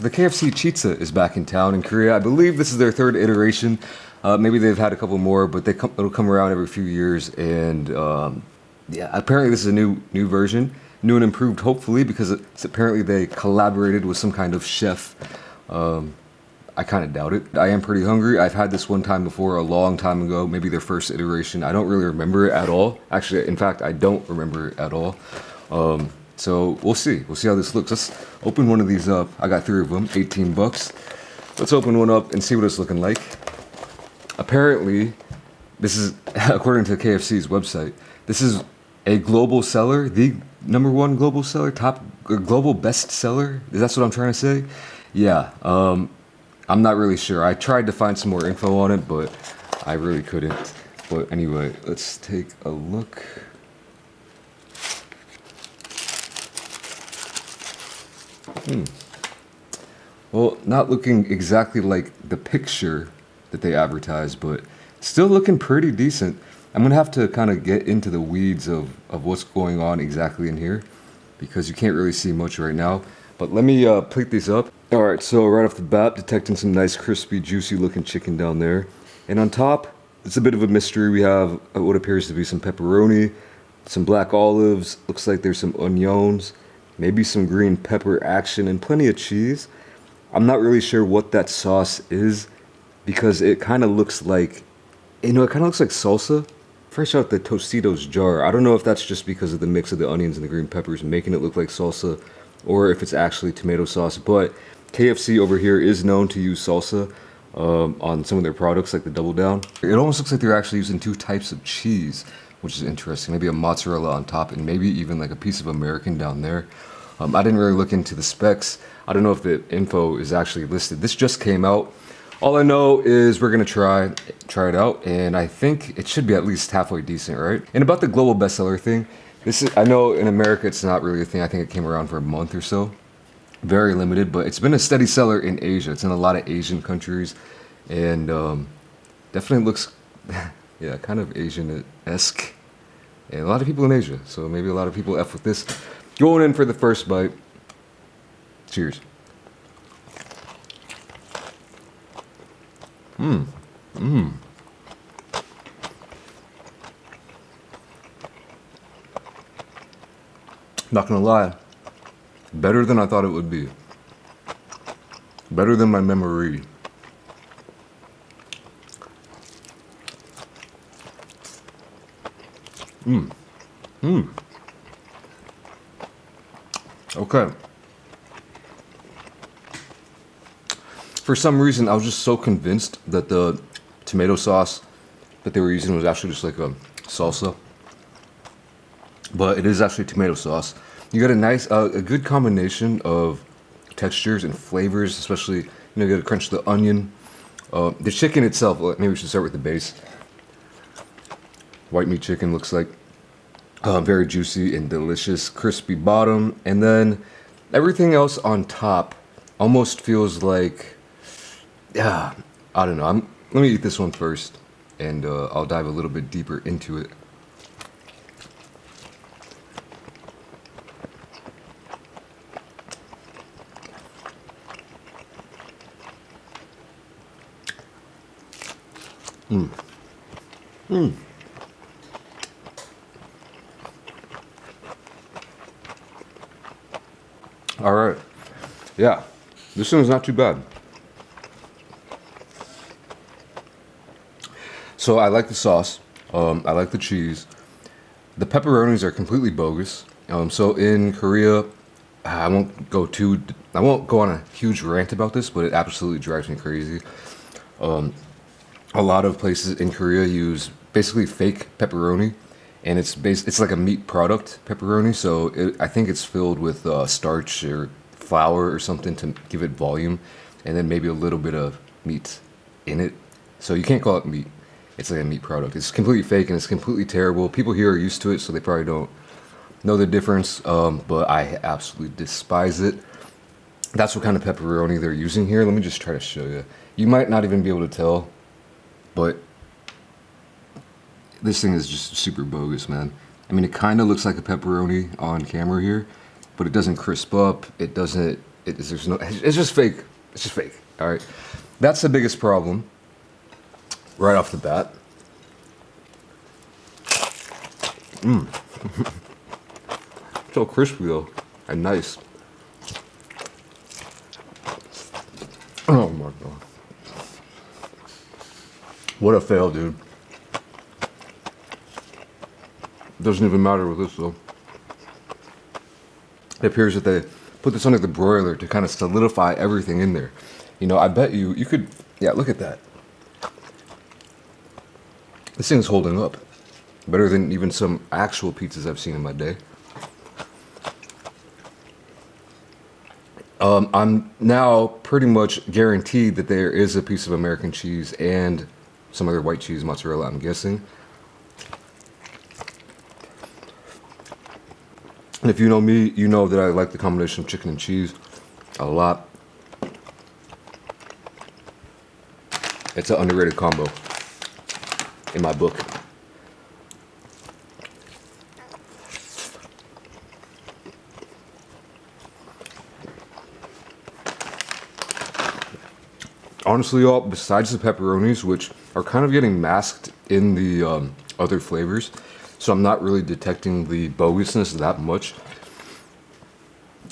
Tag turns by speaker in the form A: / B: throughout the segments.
A: So the KFC Chizza is back in town in Korea. I believe this is their third iteration. Maybe they've had a couple more, but it'll come around every few years. And yeah, apparently this is a new version, new and improved, hopefully, because apparently they collaborated with some kind of chef. I kind of doubt it. I am pretty hungry. I've had this one time before, a long time ago, maybe their first iteration. I don't really remember it at all. Actually, in fact, I don't remember it at all. So we'll see. We'll see how this looks. Let's open one of these up. I got 3 of them, 18 bucks. Let's open one up and see what it's looking like. Apparently, this is, according to KFC's website, this is a global seller, the #1 global seller, top global best seller. That's what I'm trying to say. Yeah. I'm not really sure. I tried to find some more info on it, but I really couldn't. But anyway, let's take a look. Well, not looking exactly like the picture that they advertised, but still looking pretty decent. I'm gonna have to kind of get into the weeds of what's going on exactly in here, because you can't really see much right now. But let me plate these up. All right, so right off the bat, detecting some nice crispy, juicy looking chicken down there. And on top, it's a bit of a mystery. We have what appears to be some pepperoni, some black olives, looks like there's some onions, maybe some green pepper action, and plenty of cheese. I'm not really sure what that sauce is, because it kind of looks like, it kind of looks like salsa, fresh out the Tostitos jar. I don't know if that's just because of the mix of the onions and the green peppers making it look like salsa, or if it's actually tomato sauce. But KFC over here is known to use salsa on some of their products, like the Double Down. It almost looks like they're actually using 2 types of cheese, which is interesting. Maybe a mozzarella on top, and maybe even like a piece of American down there. I didn't really look into the specs. I don't know if the info is actually listed. This just came out. All I know is we're gonna try it out, and I think it should be at least halfway decent, right? And about the global bestseller thing, I know in America it's not really a thing. I think it came around for a month or so. Very limited, but it's been a steady seller in Asia. It's in a lot of Asian countries, and definitely looks, yeah, kind of Asian-esque. And a lot of people in Asia, so maybe a lot of people F with this. Going in for the first bite. Cheers. Not gonna lie, better than I thought it would be. Better than my memory. Okay. For some reason, I was just so convinced that the tomato sauce that they were using was actually just like a salsa. But it is actually tomato sauce. You got a nice, a good combination of textures and flavors, especially, you gotta crunch the onion. The chicken itself, maybe we should start with the base. White meat chicken looks like very juicy and delicious, crispy bottom. And then everything else on top almost feels like, I don't know. Let me eat this one first, and I'll dive a little bit deeper into it. All right. Yeah, this one's not too bad. So I like the sauce. I like the cheese. The pepperonis are completely bogus. So in Korea, I won't go on a huge rant about this, but it absolutely drives me crazy. A lot of places in Korea use basically fake pepperoni, and it's like a meat product pepperoni. So I think it's filled with starch or flour or something to give it volume, and then maybe a little bit of meat in it. So you can't call it meat. It's like a meat product. It's completely fake and it's completely terrible. People here are used to it, so they probably don't know the difference. But I absolutely despise it. That's what kind of pepperoni they're using here. Let me just try to show you. You might not even be able to tell, but this thing is just super bogus, man. I mean, it kind of looks like a pepperoni on camera here, but it doesn't crisp up. It doesn't there's no. It's just fake. It's just fake. All right. That's the biggest problem. Right off the bat. So crispy though, and nice. Oh my god. What a fail, dude. Doesn't even matter with this though. It appears that they put this under the broiler to kind of solidify everything in there. You know, I bet you could, yeah, look at that. This thing's holding up. Better than even some actual pizzas I've seen in my day. I'm now pretty much guaranteed that there is a piece of American cheese and some other white cheese, mozzarella, I'm guessing. And if you know me, you know that I like the combination of chicken and cheese a lot. It's an underrated combo in my book. Honestly, y'all, besides the pepperonis, which are kind of getting masked in the other flavors, so I'm not really detecting the bogusness that much.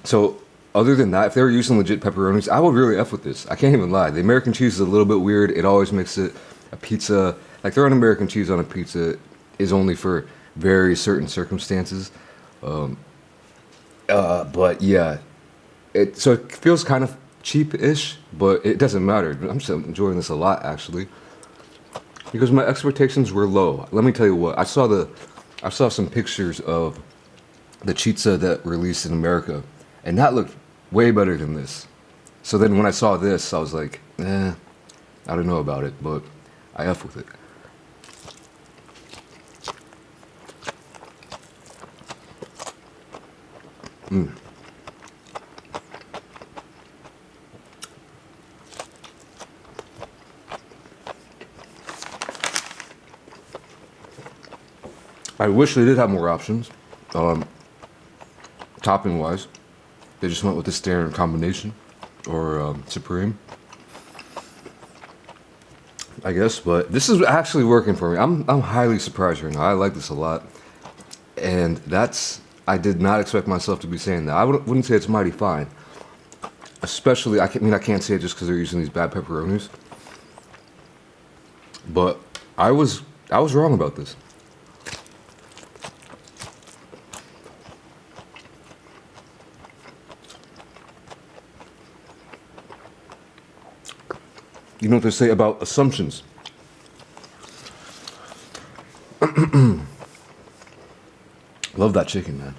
A: So, other than that, if they were using legit pepperonis, I would really F with this. I can't even lie. The American cheese is a little bit weird. It always makes it a pizza. Like, throwing American cheese on a pizza is only for very certain circumstances. But yeah, so it feels kind of cheap-ish, but it doesn't matter. I'm just enjoying this a lot, actually, because my expectations were low. Let me tell you what. I saw some pictures of the Chizza that released in America, and that looked way better than this. So then when I saw this, I was like, I don't know about it, but I F with it. I wish they did have more options, topping wise. They just went with the standard combination or supreme, I guess. But this is actually working for me. I'm highly surprised right now. I like this a lot, and I did not expect myself to be saying that. I wouldn't say it's mighty fine, especially I can't say it just because they're using these bad pepperonis. But I was wrong about this. You know what they say about assumptions. Love that chicken, man.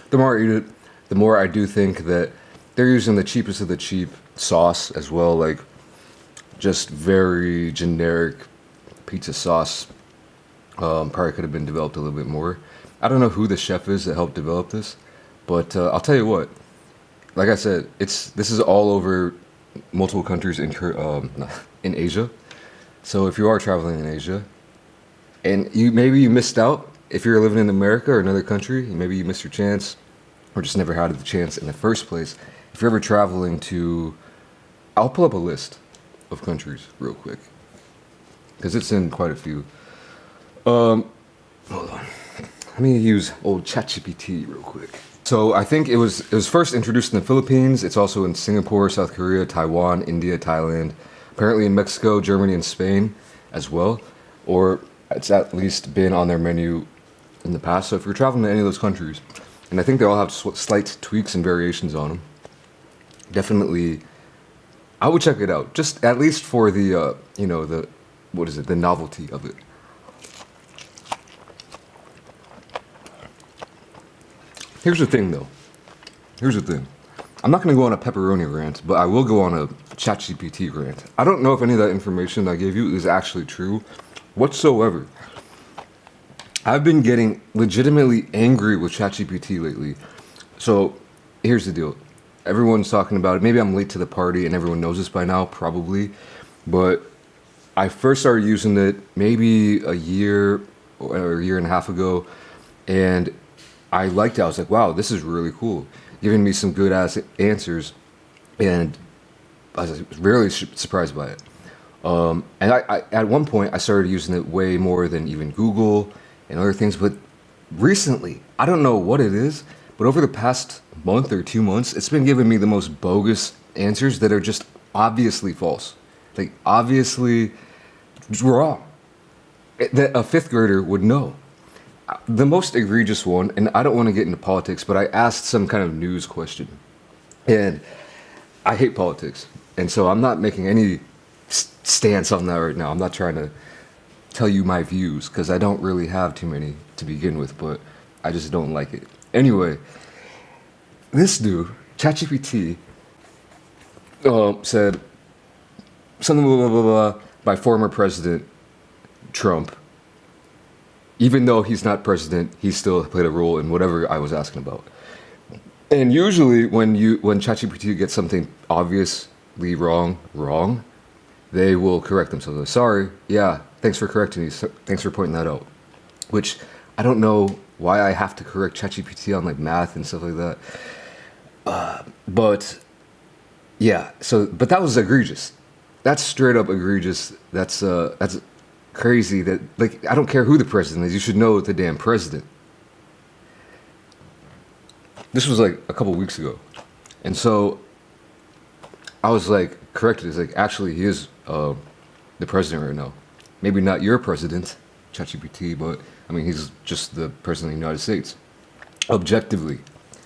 A: The more I eat it, the more I do think that they're using the cheapest of the cheap sauce as well, like just very generic pizza sauce. Probably could have been developed a little bit more. I don't know who the chef is that helped develop this, but I'll tell you what. Like I said, this is all over multiple countries in Asia. So if you are traveling in Asia, and maybe you missed out if you're living in America or another country, maybe you missed your chance, or just never had the chance in the first place. If you're ever traveling to, I'll pull up a list of countries real quick, because it's in quite a few. Hold on. Let me use old ChatGPT real quick. So I think it was first introduced in the Philippines. It's also in Singapore, South Korea, Taiwan, India, Thailand. Apparently in Mexico, Germany, and Spain as well. Or it's at least been on their menu in the past. So if you're traveling to any of those countries, and I think they all have slight tweaks and variations on them, definitely, I would check it out. Just at least for the, the novelty of it. Here's the thing, though. Here's the thing. I'm not going to go on a pepperoni rant, but I will go on a ChatGPT rant. I don't know if any of that information I gave you is actually true whatsoever. I've been getting legitimately angry with ChatGPT lately. So here's the deal. Everyone's talking about it. Maybe I'm late to the party and everyone knows this by now, probably. But I first started using it maybe a year or a year and a half ago, and I liked it. I was like, wow, this is really cool, giving me some good ass answers, and I was really surprised by it. And I at one point I started using it way more than even Google and other things, but recently I don't know what it is, but over the past month or 2 months, it's been giving me the most bogus answers that are just obviously false, like obviously wrong, that a fifth grader would know. The most egregious one, and I don't want to get into politics, but I asked some kind of news question, and I hate politics, and so I'm not making any stance on that right now. I'm not trying to tell you my views because I don't really have too many to begin with, but I just don't like it. Anyway, this dude, ChatGPT, said something blah, blah, blah, blah, by former President Trump. Even though he's not president, he still played a role in whatever I was asking about. And usually when ChatGPT gets something obviously wrong, they will correct themselves. Like, sorry, yeah, thanks for correcting me. Thanks for pointing that out. Which I don't know why I have to correct ChatGPT on like math and stuff like that. But yeah, but that was egregious. That's straight up egregious. That's crazy. That, like, I don't care who the president is. You should know the damn president. This was like a couple weeks ago, and so I was like corrected. It's like, actually he is the president right now. Maybe not your president, ChatGPT, but I mean he's just the president of the United States, objectively,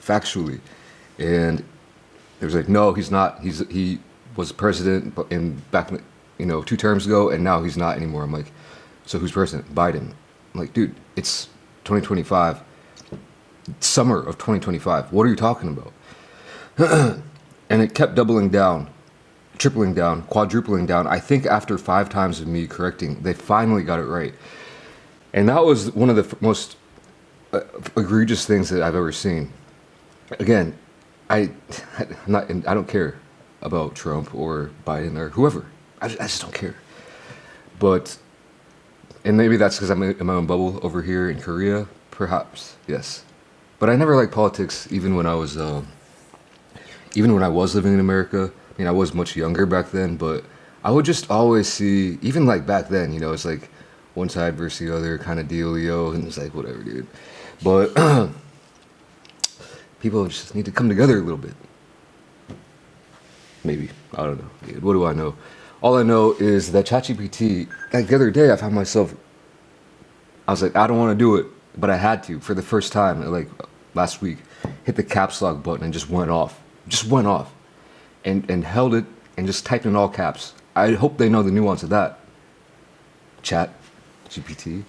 A: factually. And they was like, no, he's not. He was president back 2 terms ago, and now he's not anymore. I'm like, so who's president? Biden. I'm like, dude, it's 2025, summer of 2025. What are you talking about? And it kept doubling down, tripling down, quadrupling down. I think after 5 times of me correcting, they finally got it right. And that was one of the most egregious things that I've ever seen. Again, I don't care about Trump or Biden or whoever. I just don't care. But, and maybe that's because I'm in my own bubble over here in Korea, perhaps, yes. But I never liked politics, even when I was living in America. I mean, I was much younger back then, but I would just always see, even like back then, it's like one side versus the other kind of dealio, and it's like, whatever, dude. But people just need to come together a little bit. Maybe. I don't know, dude. What do I know? All I know is that ChatGPT, like the other day, I found myself, I was like, I don't want to do it, but I had to for the first time, like last week, hit the caps lock button and just went off. And held it and just typed in all caps. I hope they know the nuance of that, ChatGPT,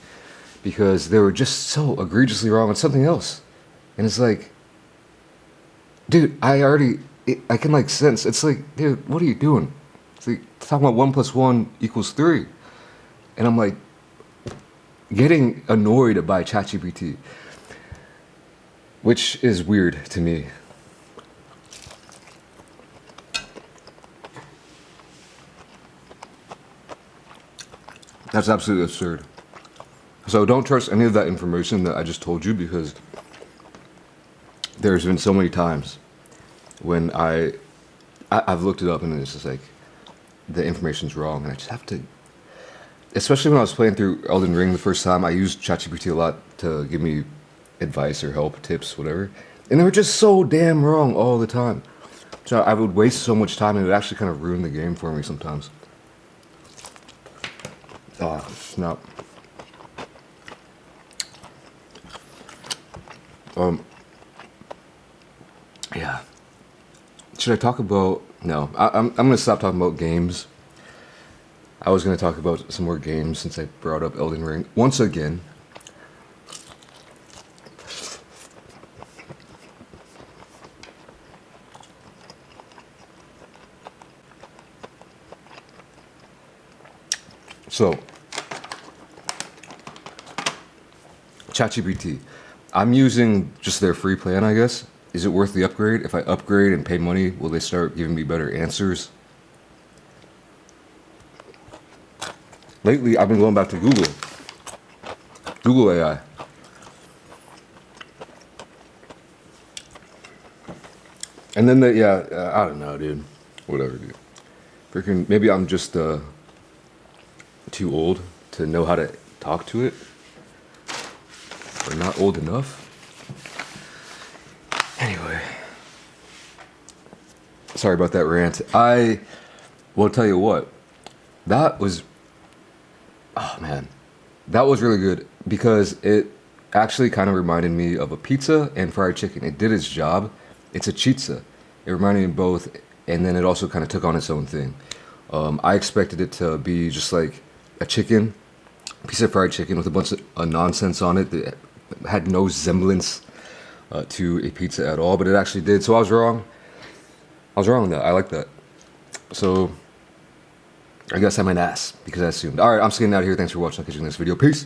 A: because they were just so egregiously wrong on something else. And it's like, dude, I can like sense, it's like, dude, what are you doing? It's like talking about 1 + 1 = 3. And I'm like getting annoyed by ChatGPT, which is weird to me. That's absolutely absurd. So don't trust any of that information that I just told you, because there's been so many times when I've looked it up and it's just like the information's wrong, and I just have to. Especially when I was playing through Elden Ring the first time, I used ChatGPT a lot to give me advice or help, tips, whatever, and they were just so damn wrong all the time. So I would waste so much time, and it would actually kind of ruin the game for me sometimes. Oh, snap. Yeah. Should I talk about? No, I'm gonna stop talking about games. I was gonna talk about some more games since I brought up Elden Ring once again. So, ChatGPT. I'm using just their free plan, I guess. Is it worth the upgrade? If I upgrade and pay money, will they start giving me better answers? Lately, I've been going back to Google. Google AI. And then I don't know, dude. Whatever, dude. Freaking, maybe I'm just too old to know how to talk to it, or not old enough. Anyway, sorry about that rant. I will tell you what, that was, oh man, that was really good because it actually kind of reminded me of a pizza and fried chicken. It did its job. It's a chizza. It reminded me of both, and then it also kind of took on its own thing. I expected it to be just like a piece of fried chicken with a bunch of nonsense on it that had no semblance to a pizza at all, but it actually did. So I was wrong. I was wrong with that. I like that. So I guess I'm an ass because I assumed. All right, I'm just getting out of here. Thanks for watching. I'll catch you in the next video. Peace.